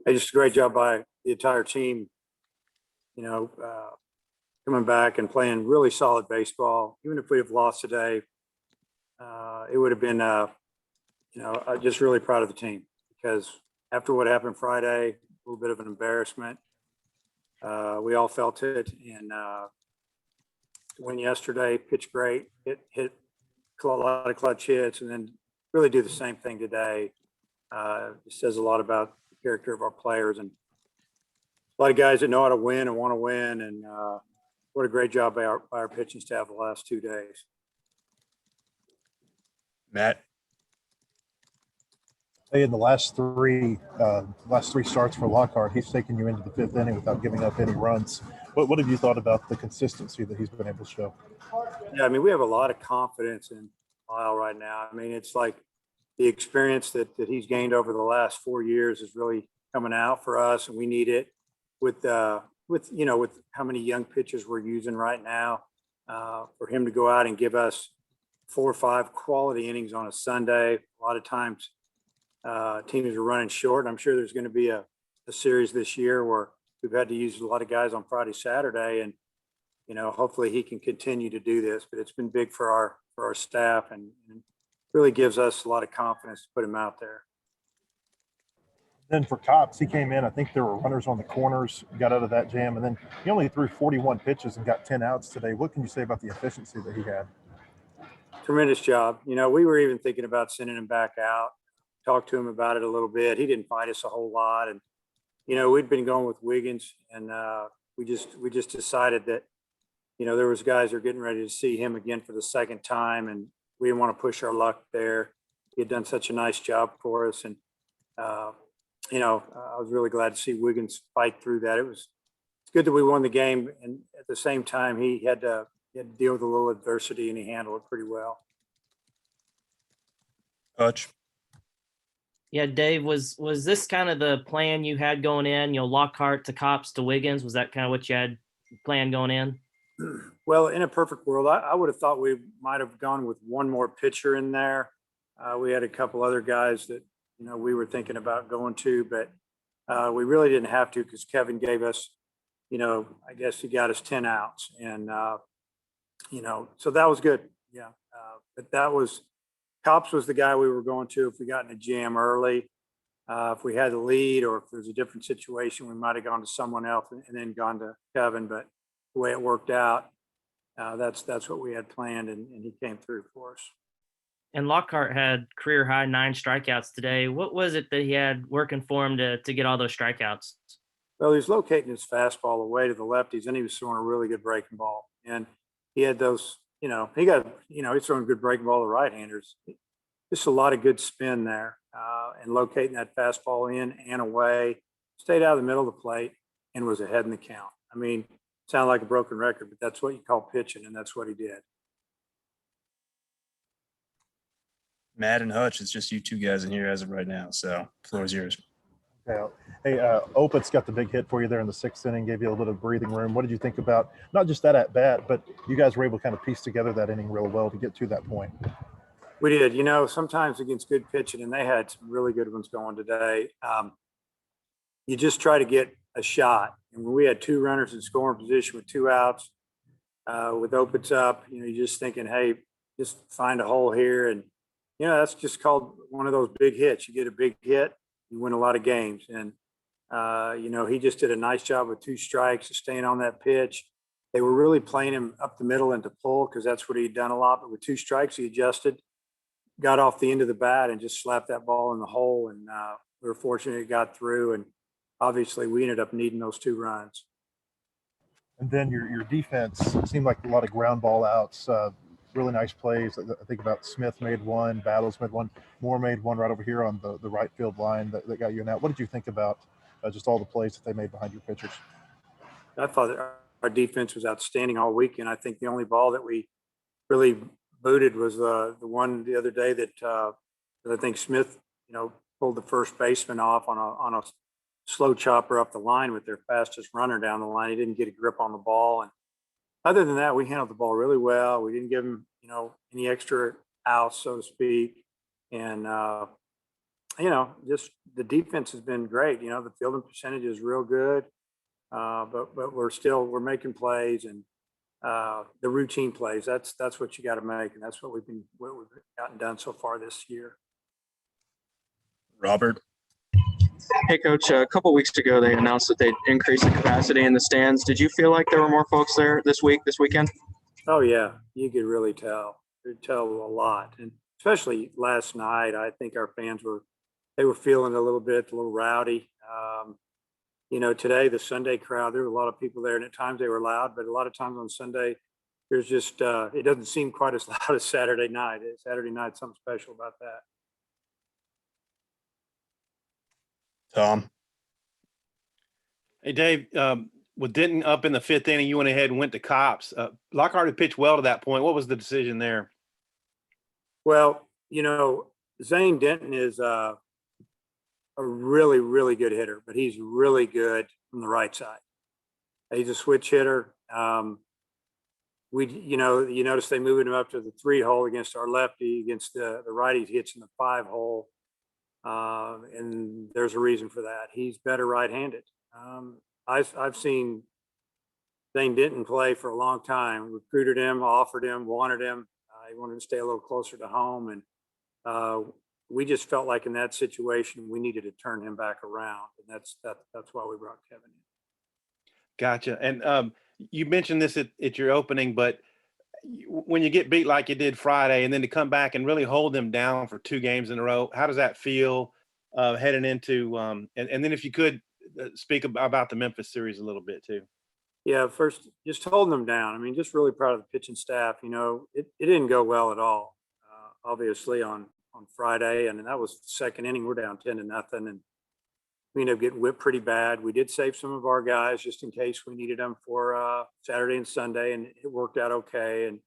Just a great job by the entire team, you know, coming back and playing really solid baseball. Even if we have lost today, it would have been, just really proud of the team because after what happened Friday, a little bit of an embarrassment. We all felt it, and win yesterday, pitched great, hit a lot of clutch hits, and then really do the same thing today. It says a lot about the character of our players and a lot of guys that know how to win and want to win. And what a great job by our pitching staff the last 2 days. Matt. Hey, in the last three starts for Lockhart, he's taken you into the fifth inning without giving up any runs. What have you thought about the consistency that he's been able to show? Yeah, I mean, we have a lot of confidence in Lyle right now. I mean, it's like the experience that he's gained over the last 4 years is really coming out for us, and we need it with how many young pitchers we're using right now. For him to go out and give us 4 or 5 quality innings on a Sunday, a lot of times teams are running short. I'm sure there's going to be a series this year where we've had to use a lot of guys on Friday, Saturday, and hopefully he can continue to do this. But it's been big for our staff and really gives us a lot of confidence to put him out there. Then for Cops, he came in. I think there were runners on the corners, got out of that jam, and then he only threw 41 pitches and got 10 outs today. What can you say about the efficiency that he had? Tremendous job. We were even thinking about sending him back out. Talked to him about it a little bit. He didn't fight us a whole lot, and we'd been going with Wiggins, and we just decided that there was guys that are getting ready to see him again for the second time, and we didn't want to push our luck there. He had done such a nice job for us, and I was really glad to see Wiggins fight through that. It's good that we won the game, and at the same time, he had to deal with a little adversity, and he handled it pretty well. Hutch. Yeah, Dave, was this kind of the plan you had going in? Lockhart to Cops to Wiggins. Was that kind of what you had planned going in? Well, in a perfect world, I would have thought we might have gone with one more pitcher in there. We had a couple other guys that we were thinking about going to, but we really didn't have to because Kevin gave us, I guess he got us 10 outs, and so that was good. Yeah, but Cops was the guy we were going to if we got in a jam early. If we had the lead or if there's a different situation, we might have gone to someone else and then gone to Kevin. But the way it worked out, that's what we had planned, and he came through for us. And Lockhart had career high 9 strikeouts today. What was it that he had working for him to get all those strikeouts? Well, he was locating his fastball away to the lefties, and he was throwing a really good breaking ball. And he had those, he's throwing a good breaking ball to right-handers. Just a lot of good spin there, and locating that fastball in and away, stayed out of the middle of the plate, and was ahead in the count. I mean, sound like a broken record, but that's what you call pitching, and that's what he did. Matt and Hutch, it's just you two guys in here as of right now. So floor is yours. Okay. Hey, Opitz got the big hit for you there in the 6th inning, gave you a little bit of breathing room. What did you think about not just that at bat, but you guys were able to kind of piece together that inning real well to get to that point? We did. Sometimes against good pitching, and they had some really good ones going today. You just try to get a shot. And when we had 2 runners in scoring position with 2 outs, with Opitz up, you're just thinking, hey, just find a hole here. And, that's just called one of those big hits. You get a big hit, you win a lot of games. And, he just did a nice job with 2 strikes of staying on that pitch. They were really playing him up the middle and to pull because that's what he'd done a lot. But with 2 strikes, he adjusted, got off the end of the bat and just slapped that ball in the hole. And we were fortunate it got through. And obviously we ended up needing those 2 runs. And then your defense seemed like a lot of ground ball outs, really nice plays. I think about Smith made one, Battles made one, Moore made one right over here on the right field line that got you an out. What did you think about just all the plays that they made behind your pitchers? I thought our defense was outstanding all weekend. I think the only ball that we really booted was the one the other day that I think Smith, pulled the first baseman off on a slow chopper up the line with their fastest runner down the line. He didn't get a grip on the ball. And other than that, we handled the ball really well. We didn't give him, any extra outs, so to speak. And, just the defense has been great. The fielding percentage is real good. But we're making plays and the routine plays. That's what you got to make, and that's what we've gotten done so far this year. Robert. Hey, Coach, a couple weeks ago, they announced that they'd increase the capacity in the stands. Did you feel like there were more folks there this weekend? Oh yeah, you could really tell. You could tell a lot, and especially last night, I think our fans were feeling a little rowdy. Today the Sunday crowd, there were a lot of people there, and at times they were loud, but a lot of times on Sunday, there's just it doesn't seem quite as loud as Saturday night. Saturday night, something special about that. Tom. Hey, Dave, with Denton up in the 5th inning, you went ahead and went to Cops. Lockhart had pitched well to that point. What was the decision there? Well, Zane Denton is a really, really good hitter, but he's really good from the right side. He's a switch hitter. You notice they moved him up to the 3 hole against our lefty. Against the righties, he hits in the 5 hole. And there's a reason for that. He's better right-handed. I've seen Zane Denton play for a long time. Recruited him, offered him, wanted him. He wanted to stay a little closer to home, and we just felt like in that situation we needed to turn him back around, and that's why we brought Kevin in. Gotcha. And you mentioned this at your opening, but when you get beat like you did Friday, and then to come back and really hold them down for 2 games in a row, how does that feel heading into? And then if you could speak about the Memphis series a little bit too. Yeah, first, just holding them down. I mean, just really proud of the pitching staff. It didn't go well at all, obviously on Friday, and that was the 2nd inning. We're down 10-0, and we ended up getting whipped pretty bad. We did save some of our guys just in case we needed them for Saturday and Sunday, and it worked out okay. And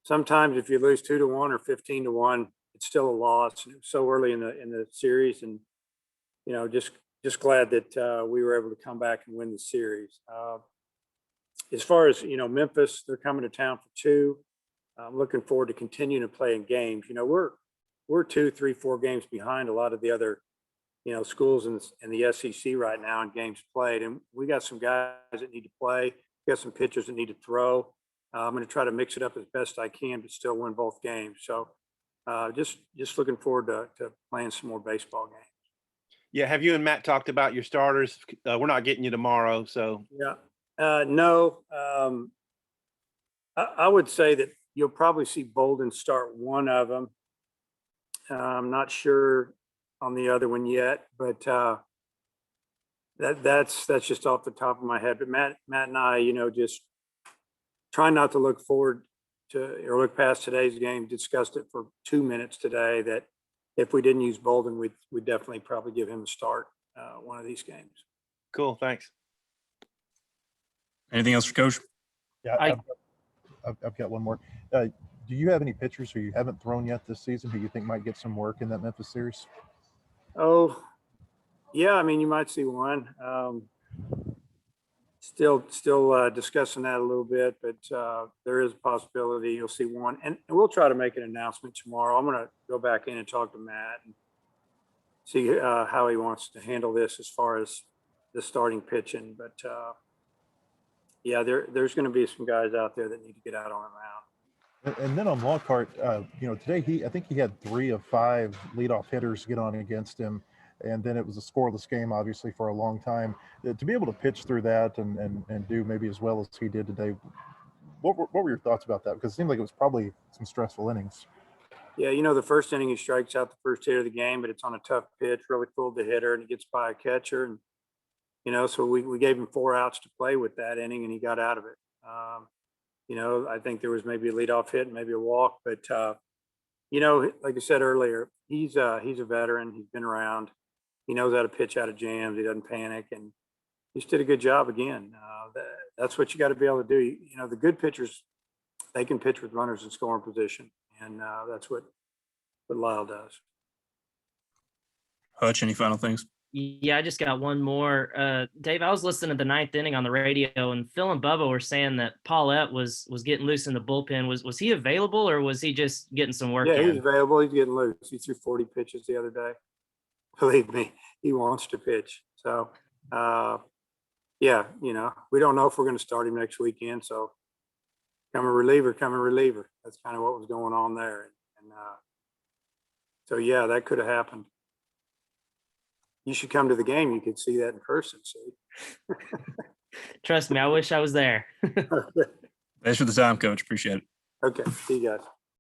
sometimes if you lose 2-1 or 15-1, it's still a loss. And it was so early in the series, and just glad that we were able to come back and win the series. As far as Memphis, they're coming to town for 2. I'm looking forward to continuing to play in games. We're 2, 3, 4 games behind a lot of the other schools in the SEC right now in games played, and we got some guys that need to play. We got some pitchers that need to throw. I'm going to try to mix it up as best I can, but still win both games. So just looking forward to playing some more baseball games. Yeah. Have you and Matt talked about your starters? We're not getting you tomorrow, so. Yeah. No. I would say that you'll probably see Bolden start one of them. I'm not sure on the other one yet, but that's just off the top of my head. But Matt and I, just trying not to look forward to or look past today's game. Discussed it for 2 minutes today. That if we didn't use Bolden, we'd definitely probably give him a start one of these games. Cool. Thanks. Anything else for Coach? Yeah, I've got one more. Do you have any pitchers who you haven't thrown yet this season who you think might get some work in that Memphis series? Oh, yeah. I mean, you might see one. Still discussing that a little bit, but there is a possibility you'll see one, and we'll try to make an announcement tomorrow. I'm going to go back in and talk to Matt and see how he wants to handle this as far as the starting pitching. But yeah, there's going to be some guys out there that need to get out on the mound. And then on Lockhart, today I think he had 3 of 5 leadoff hitters get on against him, and then it was a scoreless game, obviously, for a long time. To be able to pitch through that and do maybe as well as he did today, what were your thoughts about that? Because it seemed like it was probably some stressful innings. Yeah, the first inning he strikes out the first hitter of the game, but it's on a tough pitch, really fooled the hitter, and he gets by a catcher, and so we gave him 4 outs to play with that inning, and he got out of it. I think there was maybe a leadoff hit and maybe a walk, but like I said earlier, he's a veteran. He's been around. He knows how to pitch out of jams. He doesn't panic, and he just did a good job again. That's what you got to be able to do. The good pitchers, they can pitch with runners in scoring position, and that's what Lyle does. Hutch, any final things? Yeah, I just got one more. Dave, I was listening to the 9th inning on the radio, and Phil and Bubba were saying that Paulette was getting loose in the bullpen. Was he available, or was he just getting some work? Yeah, he's available. He's getting loose. He threw 40 pitches the other day. Believe me, he wants to pitch. So, yeah, we don't know if we're going to start him next weekend. So come a reliever, come a reliever. That's kind of what was going on there. And so, yeah, that could have happened. You should come to the game. You could see that in person. See? Trust me, I wish I was there. Thanks for the time, Coach. Appreciate it. Okay. See you guys.